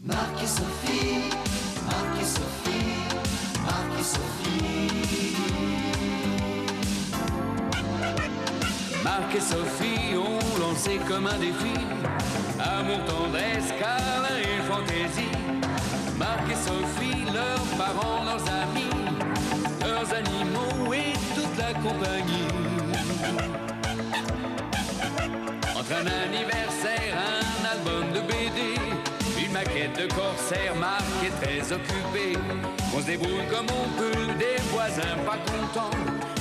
Marc et Sophie, Marc et Sophie, Marc et Sophie. Marc et Sophie ont lancé comme un défi amour, tendresse, câlin et fantaisie. Marc et Sophie, leurs parents, leurs amis, leurs animaux et toute la compagnie. Entre un anniversaire, un album de BD, une maquette de corsaire, Marc est très occupé. On se débrouille comme on peut, des voisins pas contents,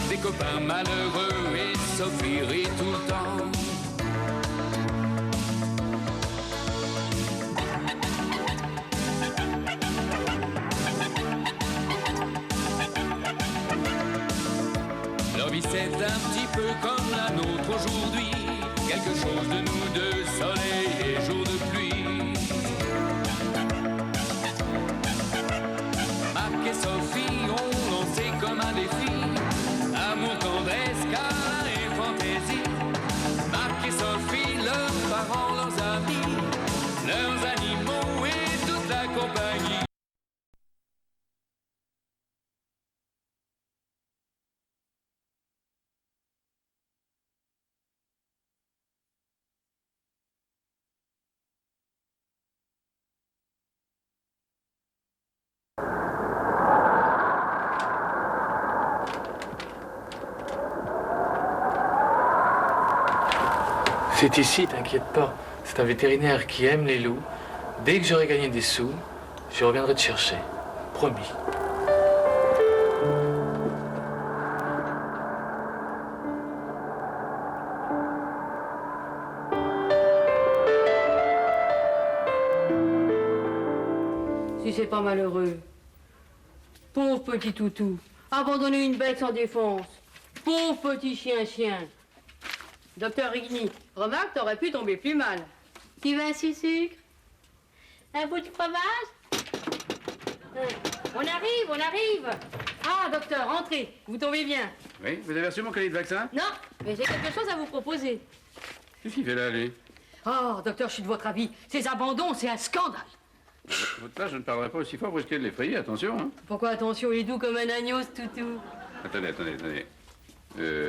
des copains malheureux et Sophie rit tout le temps. Leur vie c'est un petit peu comme la nôtre aujourd'hui, quelque chose de nous deux, soleil et jour de pluie. Marc et Sophie ont lancé comme un défi amour, tendresse, câlin et fantaisie. Marc et Sophie, leurs parents, leurs amis, leurs animaux et toute la compagnie. C'est ici, t'inquiète pas. C'est un vétérinaire qui aime les loups. Dès que j'aurai gagné des sous, je reviendrai te chercher. Promis. Si c'est pas malheureux. Pauvre petit toutou. Abandonner une bête sans défense. Pauvre petit chien. Docteur Rigny, remarque, t'aurais pu tomber plus mal. Tu veux un sucre? Un bout de fromage? On arrive. Ah, docteur, entrez. Vous tombez bien. Oui, vous avez reçu mon colis de vaccin? Non, mais j'ai quelque chose à vous proposer. Qu'est-ce qu'il fait là, lui? Oh, docteur, je suis de votre avis. Ces abandons, c'est un scandale. Votre place, je ne parlerai pas aussi fort pour risquer de l'effrayer, attention, hein. Pourquoi attention, il est doux comme un agneau, ce toutou. Attendez.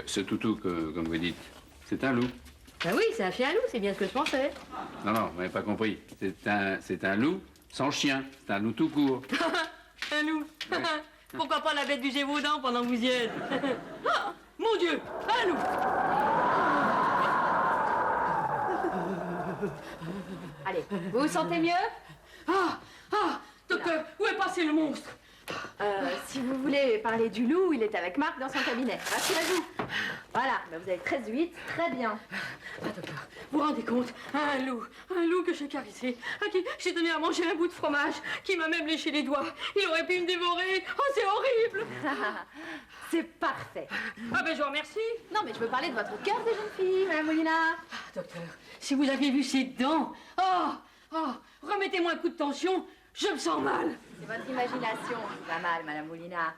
Ce toutou, comme vous dites, c'est un loup. Ben oui, c'est un chien loup, c'est bien ce que je pensais. Non, vous n'avez pas compris. C'est un loup sans chien. C'est un loup tout court. Un loup. Ouais. Pourquoi pas la bête du Gévaudan pendant que vous y êtes? Ah, mon Dieu, un loup. Allez, vous vous sentez mieux? Docteur, où est passé le monstre? Si vous voulez parler du loup, il est avec Marc dans son cabinet. Rassurez-vous. Voilà, ben vous avez 13-8, très bien. Docteur, vous vous rendez compte? Un loup que j'ai caressé, à qui j'ai donné à manger un bout de fromage, qui m'a même léché les doigts. Il aurait pu me dévorer. Oh, c'est horrible. C'est parfait. Ah ben, je vous remercie. Non, mais je veux parler de votre cœur de jeune fille, Madame Molina. Docteur, si vous aviez vu ses dents. Remettez-moi un coup de tension, je me sens mal. C'est votre imagination qui va mal, Madame Molina.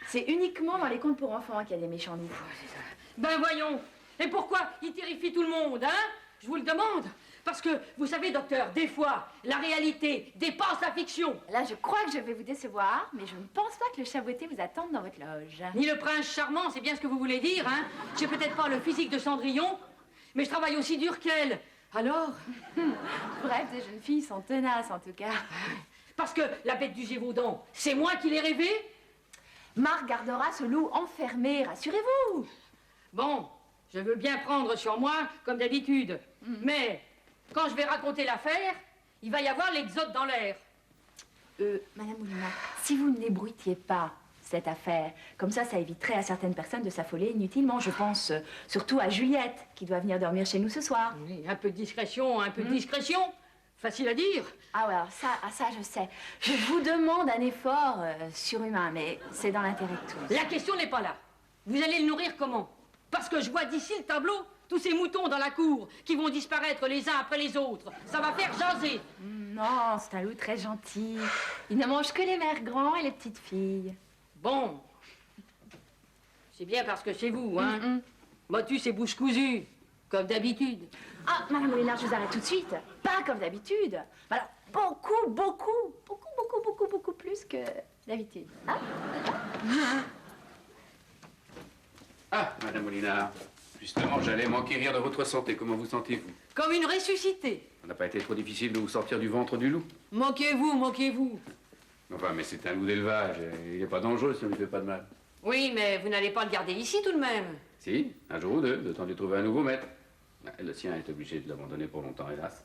C'est uniquement dans les contes pour enfants qu'il y a des méchants loups. Ben voyons. Et pourquoi il terrifie tout le monde, hein? Je vous le demande. Parce que, vous savez, docteur, des fois, la réalité dépasse la fiction. Là, je crois que je vais vous décevoir, mais je ne pense pas que le chabotté vous attende dans votre loge. Ni le prince charmant, c'est bien ce que vous voulez dire, hein? J'ai peut-être pas le physique de Cendrillon, mais je travaille aussi dur qu'elle. Alors? Bref, des jeunes filles sont tenaces, en tout cas. Parce que la bête du Gévaudan, c'est moi qui l'ai rêvé? Marc gardera ce loup enfermé, rassurez-vous. Bon, je veux bien prendre sur moi, comme d'habitude. Mais, quand je vais raconter l'affaire, il va y avoir l'exode dans l'air. Madame Molina, si vous ne l'ébruitiez pas, cette affaire, comme ça éviterait à certaines personnes de s'affoler inutilement. Je pense surtout à Juliette, qui doit venir dormir chez nous ce soir. Oui, un peu de discrétion, discrétion. Facile à dire. Ah ouais, alors ça, je sais. Je vous demande un effort surhumain, mais c'est dans l'intérêt de tous. La question n'est pas là. Vous allez le nourrir comment? Parce que je vois d'ici le tableau tous ces moutons dans la cour qui vont disparaître les uns après les autres. Ça va faire jaser. Non, c'est un loup très gentil. Il ne mange que les mères grands et les petites filles. Bon. C'est bien parce que c'est vous, hein. Motus et bouche cousue, comme d'habitude. Ah, Madame Molina, je vous arrête tout de suite. Pas pas comme d'habitude. Mais alors, beaucoup plus que d'habitude. Hein? Ah, Madame Molinard, justement, j'allais m'enquérir de votre santé. Comment vous sentez-vous? Comme une ressuscitée. Ça n'a pas été trop difficile de vous sortir du ventre du loup? Moquez-vous, moquez-vous. Enfin, mais c'est un loup d'élevage. Il n'est pas dangereux si on ne lui fait pas de mal. Oui, mais vous n'allez pas le garder ici tout de même. Si, un jour ou deux, le temps de trouver un nouveau maître. Le sien est obligé de l'abandonner pour longtemps, hélas.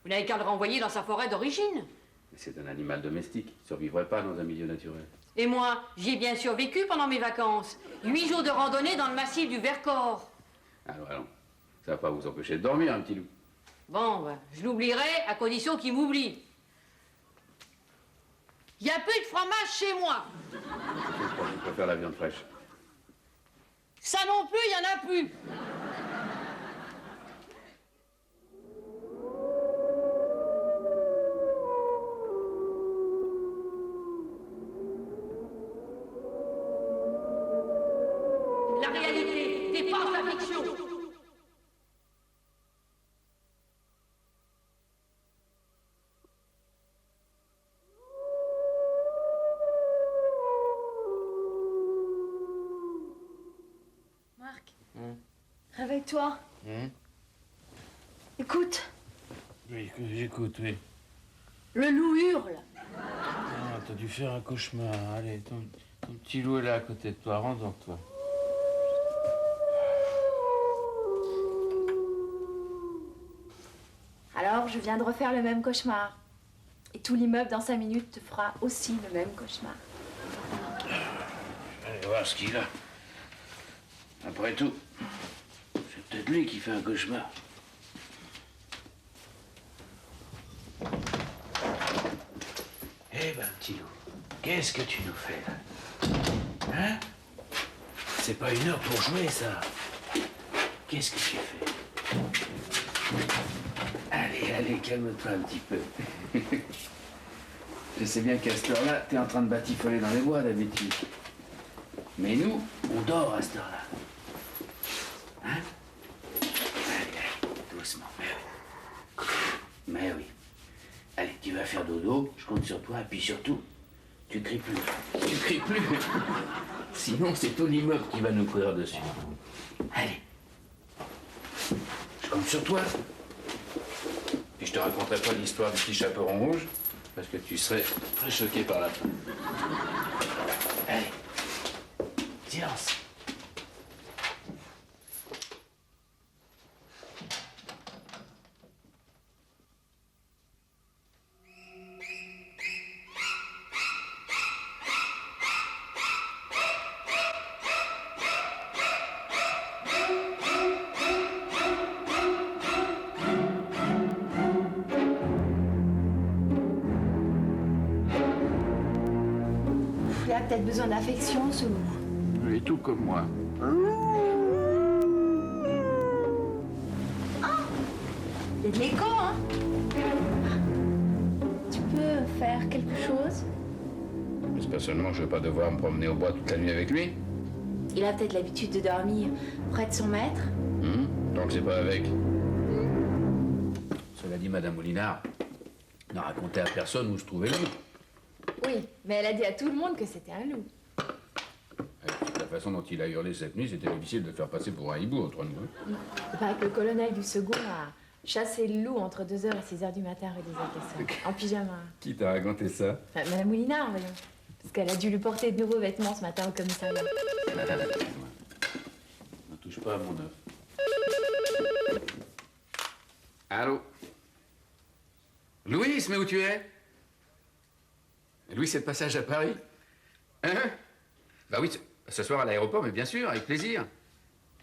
Vous n'avez qu'à le renvoyer dans sa forêt d'origine. Mais c'est un animal domestique. Il ne survivrait pas dans un milieu naturel. Et moi, j'y ai bien survécu pendant mes vacances. 8 jours de randonnée dans le massif du Vercors. Allons. Ça va pas vous empêcher de dormir, un petit loup. Bon, ben, je l'oublierai à condition qu'il m'oublie. Il n'y a plus de fromage chez moi. Je préfère la viande fraîche. Ça non plus, il n'y en a plus. La réalité dépasse la fiction. Marc, réveille-toi. Écoute, Oui, j'écoute, oui. le loup hurle. Ah, t'as dû faire un cauchemar. Allez, ton petit loup est là à côté de toi, rendors-toi. Alors, je viens de refaire le même cauchemar. Et tout l'immeuble, dans 5 minutes, te fera aussi le même cauchemar. Allez voir ce qu'il a. Après tout, c'est peut-être lui qui fait un cauchemar. Eh ben, petit loup, qu'est-ce que tu nous fais là? Hein? C'est pas une heure pour jouer, ça. Qu'est-ce que tu fais? Allez, calme-toi un petit peu. Je sais bien qu'à cette heure-là, t'es en train de batifoler dans les bois d'habitude. Mais nous, on dort à cette heure-là. Hein? Allez, doucement. Mais oui. Allez, tu vas faire dodo, je compte sur toi, et puis surtout, tu cries plus. Tu cries plus. Sinon, c'est tout l'immeuble qui va nous courir dessus. Allez. Je compte sur toi. Et je te raconterai pas l'histoire du petit chaperon rouge, parce que tu serais très choqué par la fin. Allez. Silence. Il a peut-être besoin d'affection, ce loup. Il est tout comme moi. Il y a de l'écho, hein? Tu peux faire quelque chose? J'espère seulement que je vais pas devoir me promener au bois toute la nuit avec lui. Il a peut-être l'habitude de dormir près de son maître. Tant que c'est pas avec. Cela dit, Madame Molinard n'a raconté à personne où se trouvait le loup. Oui, mais elle a dit à tout le monde que c'était un loup. La façon dont il a hurlé cette nuit, c'était difficile de le faire passer pour un hibou entre nous. Il paraît que le colonel du second a chassé le loup entre 2h et 6h du matin rue des Acassins, en pyjama. Qui t'a raconté ça? Enfin, Madame Moulinard, voyons. Parce qu'elle a dû lui porter de nouveaux vêtements ce matin au commissariat. Ne touche pas à mon œuf. Allô? Louis, mais où tu es? Louis, c'est le passage à Paris? Hein? Bah oui, ce soir à l'aéroport, mais bien sûr, avec plaisir.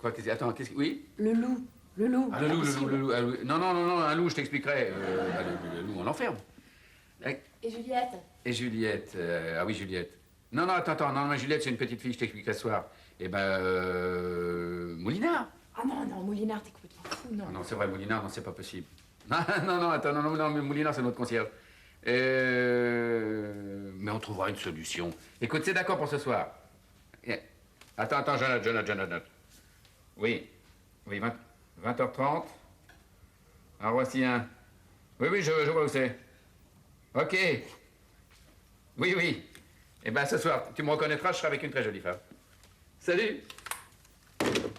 Quoi, attends, qu'est-ce que... Oui? Le loup. Le loup. Ah, le loup. Non, un loup, je t'expliquerai. Le loup, on l'enferme. Et Juliette? Et Juliette, ah oui, Juliette. Non, mais Juliette, c'est une petite fille, je t'expliquerai ce soir. Eh ben, Moulinard. Ah non, Moulinard, t'es complètement fou, non. Ah non, c'est vrai, Moulinard, non, c'est pas possible. Non, mais Moulinard, c'est notre concierge. Mais on trouvera une solution. Écoute, c'est d'accord pour ce soir. Attends, je note. Oui, 20h30. À Roissy 1. Oui, je vois où c'est. Ok. Oui. Eh ben, ce soir, tu me reconnaîtras, je serai avec une très jolie femme. Salut.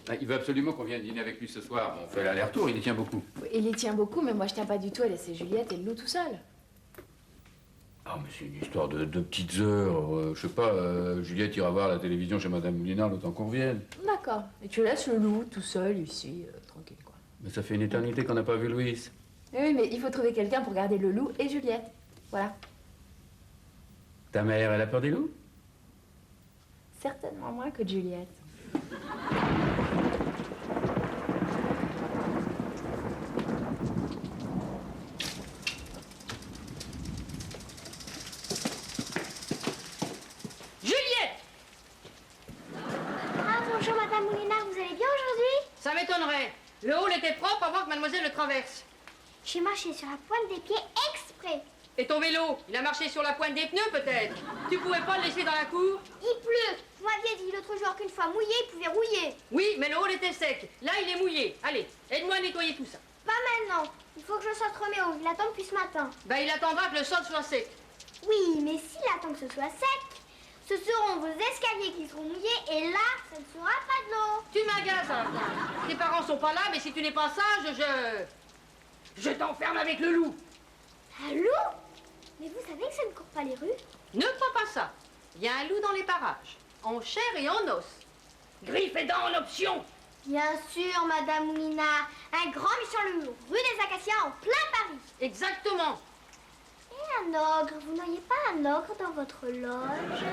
Ah, il veut absolument qu'on vienne dîner avec lui ce soir. On fait l'aller-retour, il y tient beaucoup. Il y tient beaucoup, mais moi je tiens pas du tout à laisser Juliette et le loup tout seul. Ah, mais c'est une histoire de 2 petites heures. Je sais pas, Juliette ira voir la télévision chez Madame Moulinard le temps qu'on revienne. D'accord. Et tu laisses le loup tout seul ici, tranquille quoi. Mais ça fait une éternité qu'on n'a pas vu Louise. Oui, mais il faut trouver quelqu'un pour garder le loup et Juliette. Voilà. Ta mère, elle a peur des loups? Certainement moins que de Juliette. Juliette! Ah, bonjour, Madame Moulinard, vous allez bien aujourd'hui? Ça m'étonnerait. Le hall était propre avant que mademoiselle le traverse. J'ai marché sur la pointe des pieds exprès. Et ton vélo, il a marché sur la pointe des pneus peut-être? Tu pouvais pas le laisser dans la cour? Il pleut. Vous m'aviez dit l'autre jour qu'une fois mouillé, il pouvait rouiller. Oui, mais le hall était sec. Là, il est mouillé. Allez, aide-moi à nettoyer tout ça. Pas maintenant. Il faut que je sorte Roméo. Il attend depuis ce matin. Ben, il attendra que le sol soit sec. Oui, mais s'il attend que ce soit sec, ce seront vos escaliers qui seront mouillés et là, ça ne sera pas de l'eau. Tu m'agaces à la fin. Tes parents sont pas là, mais si tu n'es pas sage, je t'enferme avec le loup. Un loup? Mais vous savez que ça ne court pas les rues? Ne crois pas ça. Il y a un loup dans les parages, en chair et en os. Griffes et dents en option. Bien sûr, Madame Moulinard. Un grand méchant loup, rue des Acacias, en plein Paris. Exactement. Et un ogre. Vous n'auriez pas un ogre dans votre loge?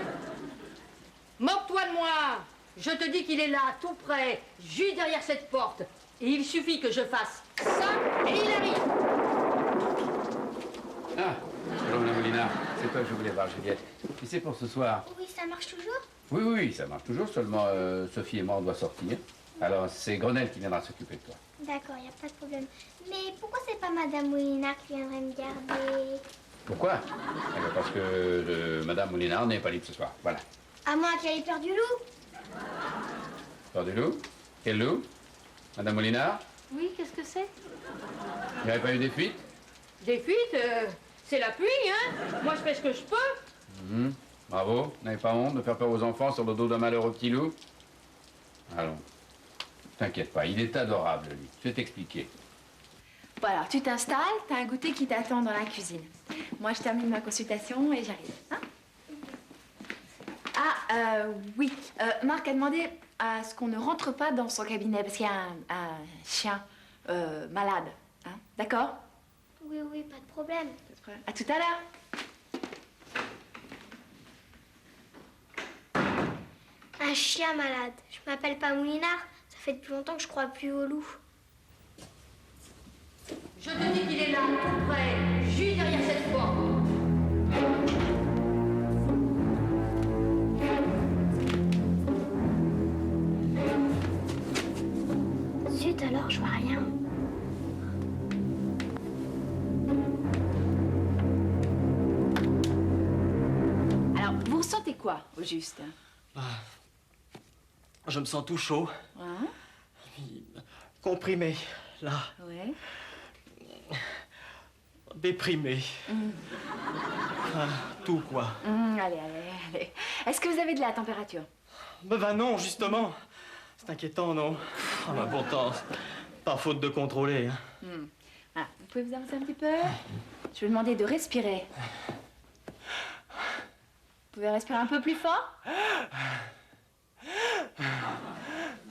Moque-toi de moi. Je te dis qu'il est là, tout près, juste derrière cette porte. Et il suffit que je fasse ça, et il arrive. Ah, bonjour Madame Moulinard. C'est toi que je voulais voir, Juliette. Et c'est pour ce soir. Oui, ça marche toujours? Oui, ça marche toujours, seulement Sophie et moi, on doit sortir. Alors, c'est Grenelle qui viendra s'occuper de toi. D'accord, il n'y a pas de problème. Mais pourquoi c'est pas Madame Moulinard qui viendrait me garder? Pourquoi? Eh bien, parce que Madame Moulinard n'est pas libre ce soir. Voilà. À moins qu'elle ait peur du loup? Peur du loup? Quel loup? Madame Moulinard? Oui, qu'est-ce que c'est? Il n'y avait pas eu des fuites? Des fuites, c'est la pluie, hein? Moi, je fais ce que je peux. Bravo. Vous n'avez pas honte de faire peur aux enfants sur le dos d'un malheureux petit loup? Allons. T'inquiète pas, il est adorable, lui. Je vais t'expliquer. Bon alors, tu t'installes, t'as un goûter qui t'attend dans la cuisine. Moi, je termine ma consultation et j'arrive. Hein? Oui. Marc a demandé à ce qu'on ne rentre pas dans son cabinet parce qu'il y a un chien malade. Hein? D'accord? Oui, pas de problème. À tout à l'heure. Un chien malade. Je m'appelle pas Moulinard. Ça fait depuis longtemps que je crois plus au loup. Je te dis qu'il est là, tout près, juste derrière cette porte. Zut, alors je vois rien. Alors, vous ressentez quoi, au juste? Je me sens tout chaud, Hein? comprimé, là, Ouais. déprimé. Ah, tout quoi. Allez. Est-ce que vous avez de la température? Ben non, justement. C'est inquiétant, non? Ah ben pourtant, pas faute de contrôler. Hein. Ah, vous pouvez vous avancer un petit peu? Je vais vous demander de respirer. Vous pouvez respirer un peu plus fort?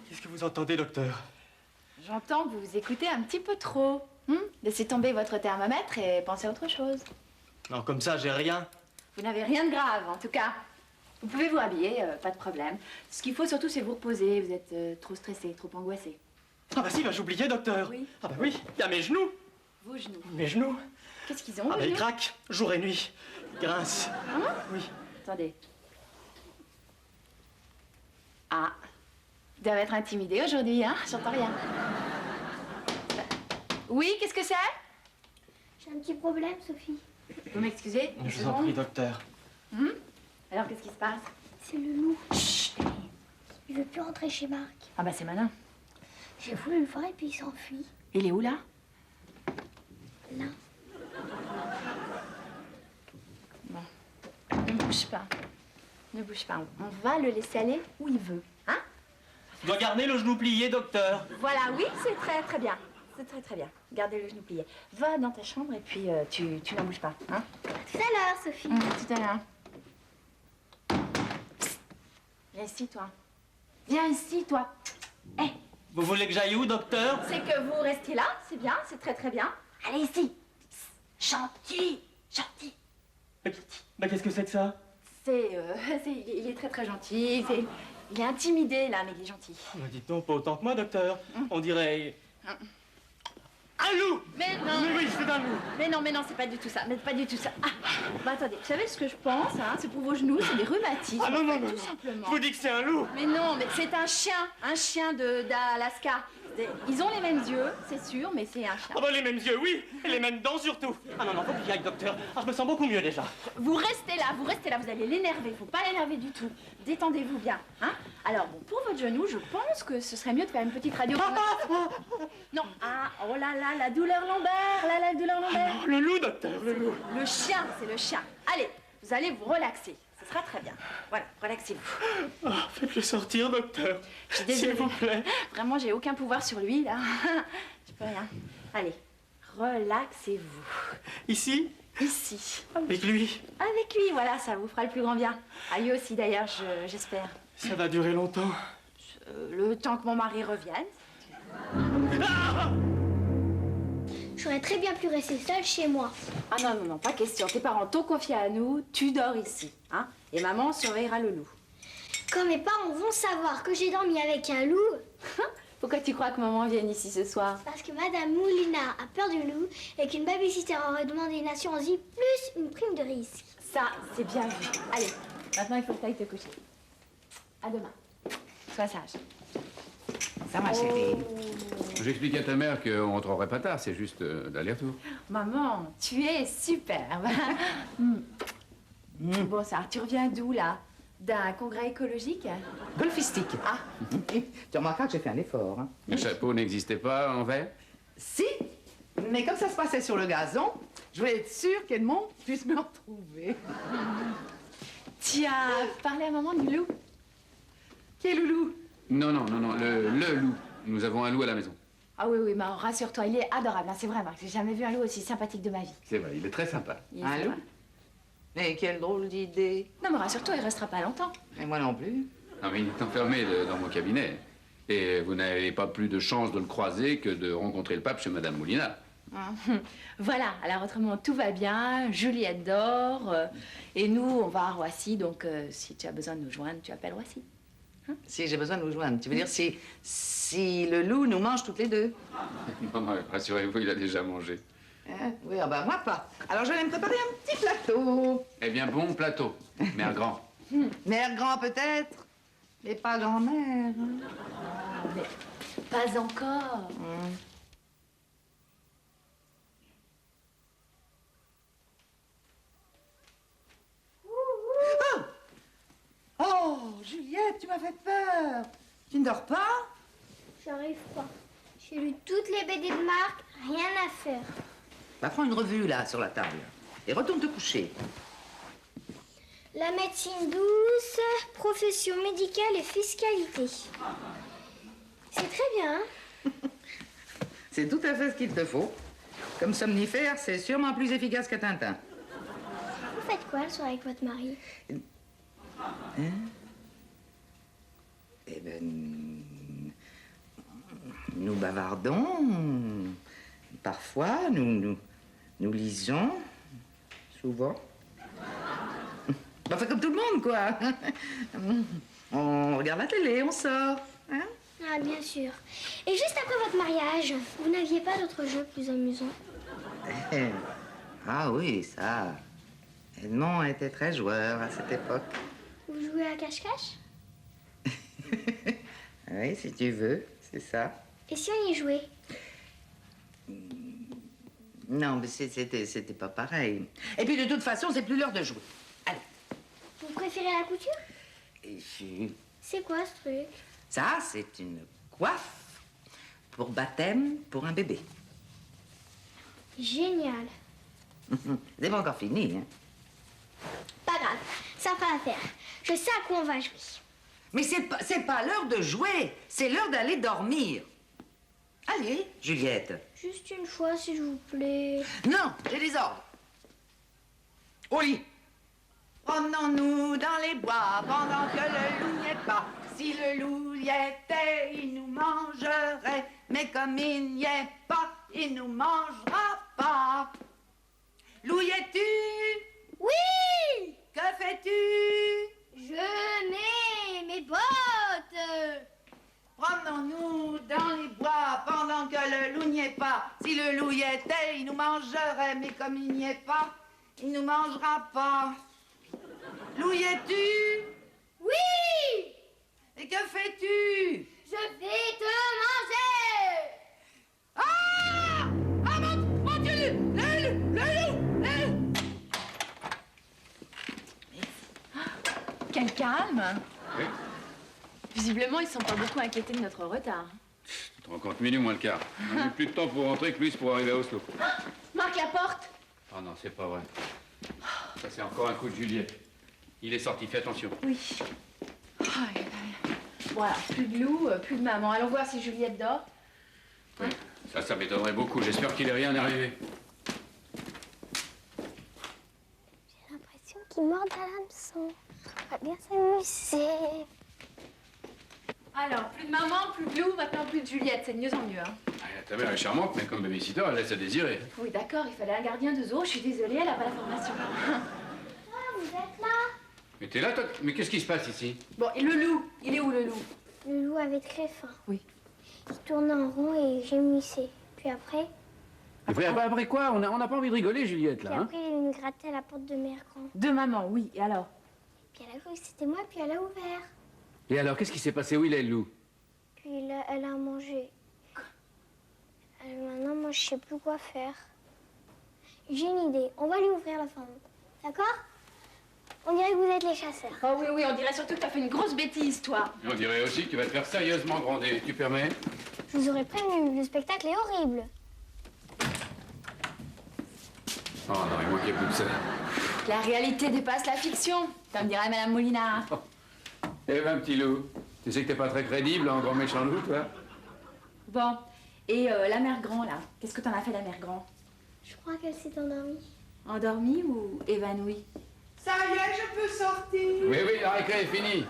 Qu'est-ce que vous entendez, docteur? J'entends que vous vous écoutez un petit peu trop. Laissez tomber votre thermomètre et pensez à autre chose. Non, comme ça, j'ai rien. Vous n'avez rien de grave, en tout cas. Vous pouvez vous habiller, pas de problème. Ce qu'il faut surtout, c'est vous reposer. Vous êtes trop stressé, trop angoissé. Ah bah si, bah j'oubliais, docteur. Oui. Ah bah oui, il y a mes genoux. Vos genoux. Mes genoux. Qu'est-ce qu'ils ont, Ah vos bah ils genoux? craquent, jour et nuit. Ils grincent. Oui. Attendez. Ah. Vous devez être intimidé aujourd'hui, hein? J'entends rien. Oui, qu'est-ce que c'est? J'ai un petit problème, Sophie. Vous m'excusez? une Je vous en seconde. prie, docteur. Alors, qu'est-ce qui se passe? C'est le loup. Chut. Il veut plus rentrer chez Marc. Ah bah c'est malin. J'ai voulu le voir et puis il s'enfuit. Il est où, là? Là. bouge pas. Ne bouge pas. On va le laisser aller où il veut. Hein? Je dois garder le genou plié, docteur. Voilà, oui, c'est très très bien. C'est très très bien. Gardez le genou plié. Va dans ta chambre et puis tu n'en bouges pas. Hein? Tout à l'heure, Sophie. Tout à l'heure. Viens ici, toi. Viens ici, toi. Hé, Vous voulez que j'aille où, docteur? c'est que vous restiez là, c'est bien, c'est très très bien. Allez ici. Gentil, gentil. Mais qu'est-ce que c'est que ça? Il est très très gentil. Il est intimidé là, mais il est gentil. Dites donc, pas autant que moi, docteur. On dirait... Un loup! Mais non. Mais oui, c'est un loup. Mais non, c'est pas du tout ça. Mais pas du tout ça. Ah, bah attendez, vous savez ce que je pense, hein? C'est pour vos genoux, c'est des rhumatismes. Ah non, non, en fait, non, tout non. simplement. Je vous dis que c'est un loup. Mais non, mais c'est un chien d'Alaska. Ils ont les mêmes yeux, c'est sûr, mais c'est un chien. Ah bah les mêmes yeux, oui, et les mêmes dents surtout. Ah non, non, faut que j'y aille, docteur. Ah, je me sens beaucoup mieux déjà. Vous restez là, vous allez l'énerver. Faut pas l'énerver du tout. Détendez-vous bien, hein? Alors bon, pour votre genou, je pense que ce serait mieux de faire une petite radio. Non, oh là là, la douleur lombaire, la douleur lombaire. Oh, le loup, docteur, le loup. Le chien, c'est le chien. Allez, vous allez vous relaxer. Ce sera très bien. Voilà, relaxez-vous. Oh, faites-le sortir, docteur. Je suis désolée. S'il vous plaît. Vraiment, j'ai aucun pouvoir sur lui, là. Je peux rien. Allez, relaxez-vous. Ici, Ici. avec lui. Avec lui, voilà, ça vous fera le plus grand bien. À lui aussi, d'ailleurs, j'espère. Ça va durer longtemps. Le temps que mon mari revienne. J'aurais très bien pu rester seule chez moi. Ah non, non, non, pas question. Tes parents t'ont confié à nous, tu dors ici, hein? Et maman surveillera le loup. Quand mes parents vont savoir que j'ai dormi avec un loup, Pourquoi tu crois que maman vienne ici ce soir? parce que Madame Moulina a peur du loup et qu'une babysitter aurait demandé une assurance vie plus une prime de risque. Ça, c'est bien vu. Allez, maintenant il faut que tu ailles te coucher. À demain. Sois sage. Ça, ma chérie. J'explique à ta mère qu'on rentrerait pas tard, c'est juste l'aller-retour. Maman, tu es superbe. Bon, ça, tu reviens d'où, là? D'un congrès écologique? Golfistique. Ah. Tu remarqueras que j'ai fait un effort. Hein. Le chapeau n'existait pas en verre? Si, mais comme ça se passait sur le gazon, je voulais être sûre qu'Edmond puisse me retrouver. Tu as parlé à maman du loup? Qui est Loulou? Non, non, non, non, le loup. Nous avons un loup à la maison. Ah oui, oui, mais rassure-toi, il est adorable, hein, c'est vrai, Marc. J'ai jamais vu un loup aussi sympathique de ma vie. C'est vrai, il est très sympa. Il est Un sympa. loup? Mais quelle drôle d'idée. Non, mais rassure-toi, il restera pas longtemps. Et moi non plus. Non, mais il est enfermé dans mon cabinet. Et vous n'avez pas plus de chance de le croiser que de rencontrer le pape chez Madame Moulina. Voilà, alors autrement, tout va bien, Juliette dort, et nous, on va à Roissy, donc si tu as besoin de nous joindre, tu appelles Roissy. Si j'ai besoin de vous joindre, tu veux dire si le loup nous mange toutes les deux? Non, non, rassurez-vous, il a déjà mangé. Hein? Oui, ah bah moi pas. Alors je vais me préparer un petit plateau. Eh bien, bon plateau, mère grand. Mère grand peut-être, mais pas grand-mère. Mais pas encore. Oh, Juliette, tu m'as fait peur. Tu ne dors pas? J'arrive pas. J'ai lu toutes les BD de Marc, rien à faire. Bah, prends une revue là sur la table et retourne te coucher. La médecine douce, profession médicale et fiscalité. C'est très bien, hein? C'est tout à fait ce qu'il te faut. Comme somnifère, c'est sûrement plus efficace que Tintin. Vous faites quoi le soir avec votre mari? Eh ben, nous bavardons. Parfois, nous lisons. Souvent. Enfin, comme tout le monde, quoi. On regarde la télé, on sort. Hein? Ah, bien sûr. Et juste après votre mariage, vous n'aviez pas d'autres jeux plus amusants? Ah oui, ça. Edmond était très joueur à cette époque. Vous jouez à cache-cache? Oui, si tu veux, c'est ça. Et si on y jouait? Non, mais c'était pas pareil. Et puis de toute façon, c'est plus l'heure de jouer. Allez. Vous préférez la couture? C'est quoi ce truc? Ça, c'est une coiffe pour baptême pour un bébé. Génial. C'est pas encore fini, hein. Pas grave. Ça fera l'affaire. Je sais à quoi on va jouer. Mais c'est pas l'heure de jouer, c'est l'heure d'aller dormir. Allez, Juliette. Juste une fois, s'il vous plaît. Non, j'ai des ordres. Au lit. Promenons-nous dans les bois pendant que le loup n'y est pas. Si le loup y était, il nous mangerait. Mais comme il n'y est pas, il nous mangera pas. Loup y es-tu? Oui! Que fais-tu? Je mets mes bottes. Promenons-nous dans les bois pendant que le loup n'y est pas. Si le loup y était, il nous mangerait. Mais comme il n'y est pas, il nous mangera pas. Loup y es-tu? Oui! Et que fais-tu? Je vais te manger. Ah! Ah mon Dieu! Le loup! Quel calme. Oui. Visiblement, ils sont pas beaucoup inquiétés de notre retard. Tu te rends compte, minuit moins le quart. On n'a plus de temps pour rentrer que plus pour arriver à Oslo. Marque la porte. Oh non, c'est pas vrai. Ça, c'est encore un coup de Juliette. Il est sorti, fais attention. Oui. Voilà, plus de loup, plus de maman. Allons voir si Juliette dort. Oui. Ça m'étonnerait beaucoup. J'espère qu'il n'est rien arrivé. J'ai l'impression qu'il mord à l'hameçon. On va bien s'amuser. Alors, plus de maman, plus de loup, maintenant plus de Juliette. C'est de mieux en mieux, hein. Ah, ta mère est charmante, mais comme babysitter, elle laisse à désirer. Oui, d'accord, il fallait un gardien de zoo. Je suis désolée, elle n'a pas la formation. Ah, vous êtes là? Mais t'es là, toi? Mais qu'est-ce qui se passe ici? Bon, et le loup? Il est où, le loup? Le loup avait très faim. Oui. Il tournait en rond et gémissait. Puis après, Après quoi? On n'a pas envie de rigoler, Juliette, puis là. Hein? après, il me grattait à la porte de Mère Grand. De maman, oui. Et alors? Puis elle a cru que c'était moi, puis elle a ouvert. Et alors, qu'est-ce qui s'est passé? Où il est, le loup? Puis elle a mangé. Maintenant, moi, je sais plus quoi faire. J'ai une idée. On va lui ouvrir la fente. D'accord? On dirait que vous êtes les chasseurs. Oh oui, oui, on dirait surtout que t'as fait une grosse bêtise, toi. On dirait aussi que tu vas te faire sérieusement gronder. Tu permets? Je vous aurais prévenu, le spectacle est horrible. Oh non, il manquait plus que ça. La réalité dépasse la fiction, comme dirait Madame Molinard. Eh ben, petit loup, tu sais que t'es pas très crédible en grand méchant loup, toi? Bon, et la mère Grand, là, qu'est-ce que t'en as fait, la mère Grand? Je crois qu'elle s'est endormie. Endormie ou évanouie? Ça y est, je peux sortir. Oui, oui, la récré est finie.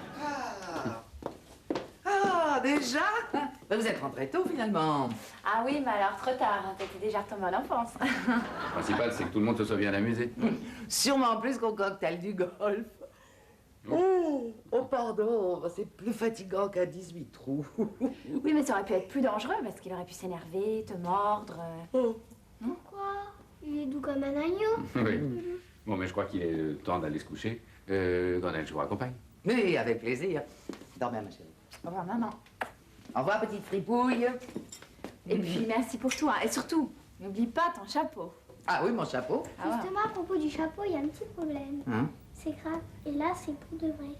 Ah, déjà? Ben, vous êtes rentré tôt, finalement. Ah oui, mais alors trop tard, hein, t'étais déjà retombée en enfance. Le principal, c'est que tout le monde se soit bien amusé. Sûrement plus qu'au cocktail du golf. Oh, pardon, c'est plus fatigant qu'à 18 trous. Oui, mais ça aurait pu être plus dangereux, parce qu'il aurait pu s'énerver, te mordre. Pourquoi? Il est doux comme un agneau. Oui. Bon, mais je crois qu'il est temps d'aller se coucher. Grenelle, je vous raccompagne. Oui, avec plaisir. Dormez, ma chérie. Au revoir, maman. Au revoir, petite fripouille. Et puis, merci pour tout, hein. Et surtout, n'oublie pas ton chapeau. Ah oui, mon chapeau. Ah ouais. Justement, à propos du chapeau, il y a un petit problème. Hein? C'est grave. Et là, c'est pour de vrai.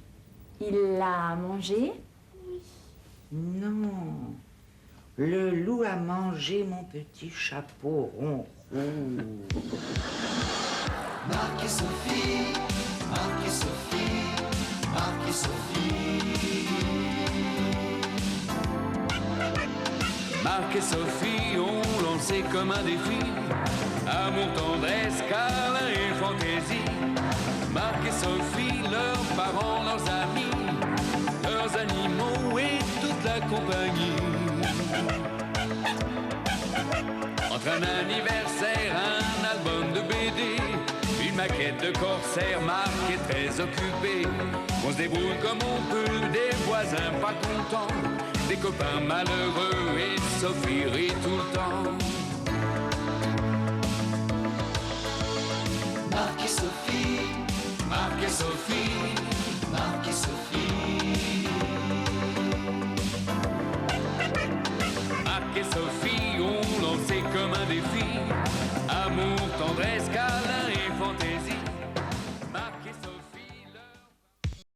Il l'a mangé. Non. Le loup a mangé mon petit chapeau rond rouge. Marc et Sophie, Marc et Sophie, Marc et Sophie. Marc et Sophie ont lancé comme un défi amour, tendresse, câlin et fantaisie. Marc et Sophie, leurs parents, leurs amis, leurs animaux et toute la compagnie. Entre un anniversaire, un album de BD, une maquette de corsaire, Marc est très occupé. On se débrouille comme on peut, des voisins pas contents, des copains malheureux et Sophie rit tout le temps. Marc et Sophie, Marc et Sophie,